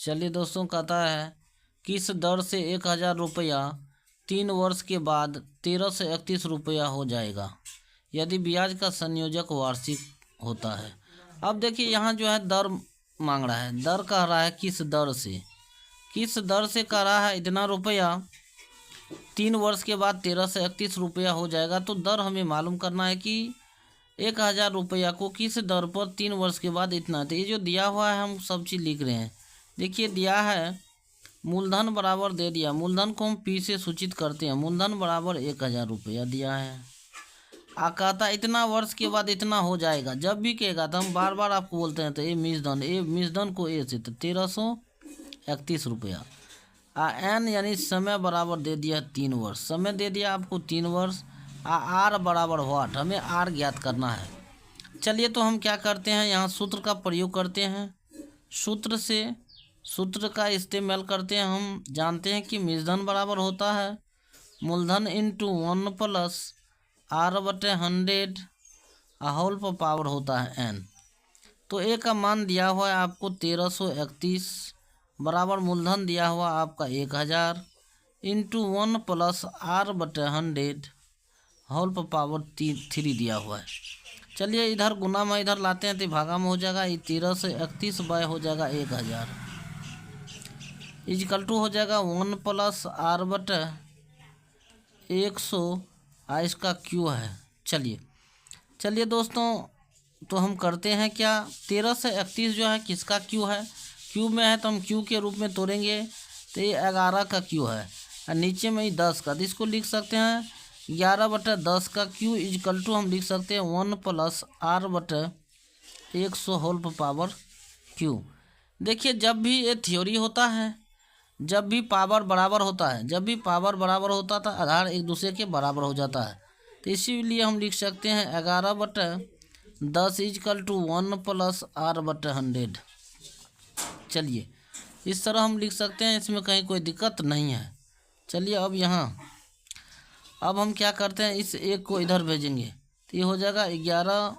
चलिए दोस्तों, कहता है किस दर से 1000 रुपया 3 वर्ष के बाद 13 से 31 रुपया हो जाएगा यदि ब्याज का संयोजक वार्षिक होता है। अब देखिए यहाँ जो है दर मांग रहा है, दर कह रहा है किस दर से कह रहा है इतना रुपया 3 वर्ष के बाद 13 से 31 रुपया हो जाएगा। तो दर हमें मालूम करना है कि 1000 रुपया को किस दर पर 3 वर्ष के बाद इतना। तो ये जो दिया हुआ है हम सब चीज़ लिख रहे हैं। देखिए दिया है मूलधन बराबर दे दिया, मूलधन को हम पी से सूचित करते हैं, मूलधन बराबर 1000 रुपया दिया है। कहता इतना वर्ष के बाद इतना हो जाएगा। जब भी कहेगा तो हम बार बार आपको बोलते हैं, तो ये मिसधन को ए से तो 1331 रुपया। एन यानी समय बराबर दे दिया 3 वर्ष, समय दे दिया आपको 3 वर्ष। आर बराबर व्हाट, हमें आर ज्ञात करना है। चलिए तो हम क्या करते हैं, यहाँ सूत्र का प्रयोग करते हैं। सूत्र का इस्तेमाल करते हैं। हम जानते हैं कि मिसधन बराबर होता है मूलधन इंटू 1 प्लस आर बटे 100 होल पर पावर होता है एन। तो ए का मान दिया हुआ है आपको 1331 बराबर मूलधन दिया हुआ आपका 1000 इंटू 1 प्लस आर बटे 100 होल पर पावर 3 दिया हुआ है। चलिए इधर गुना में इधर लाते हैं तो भागा में हो जाएगा। ये 13 से 31 बाय हो जाएगा 1000 इजकल टू हो जाएगा 1 प्लस आर बटे 100 इसका क्यू है। चलिए दोस्तों, तो हम करते हैं क्या, 13 से 31 जो है किसका क्यू है, क्यू में है तो हम क्यू के रूप में तोड़ेंगे। तो ये 11 का क्यू है और नीचे में ही 10 का, तो इसको लिख सकते हैं 11 बटे 10 का क्यू इजकल टू हम लिख सकते हैं 1 प्लस आर बटे 100 होल पर पावर क्यू। देखिए जब भी ये थ्योरी होता है, जब भी पावर बराबर होता है तो आधार एक दूसरे के बराबर हो जाता है। तो इसीलिए हम लिख सकते हैं 11 बटे 10 इजकल टू 1 प्लस आर बटे 100। चलिए इस तरह हम लिख सकते हैं, इसमें कहीं कोई दिक्कत नहीं है। चलिए अब हम क्या करते हैं, इस एक को इधर भेजेंगे तो ये हो जाएगा 11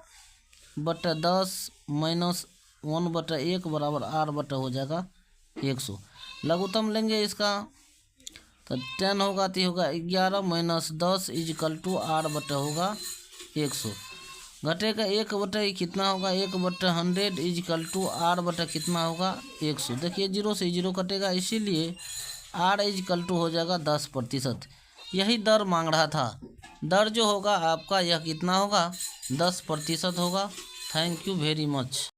बटे 10 माइनस 1 बटे 1 बराबर आर बटे हो जाएगा 100। लघुत्तम लेंगे इसका तो 10 होगा तो होगा 11 माइनस 10 इजकल टू आर बटे होगा 100। घटेगा 1 बटे कितना होगा 1 बटे 100 इजकल टू आर बटे कितना होगा 100। देखिए 0 से 0 कटेगा, इसीलिए आर इजकल टू हो जाएगा 10%। यही दर मांग रहा था। दर जो होगा आपका यह कितना होगा 10% होगा। Thank you very much.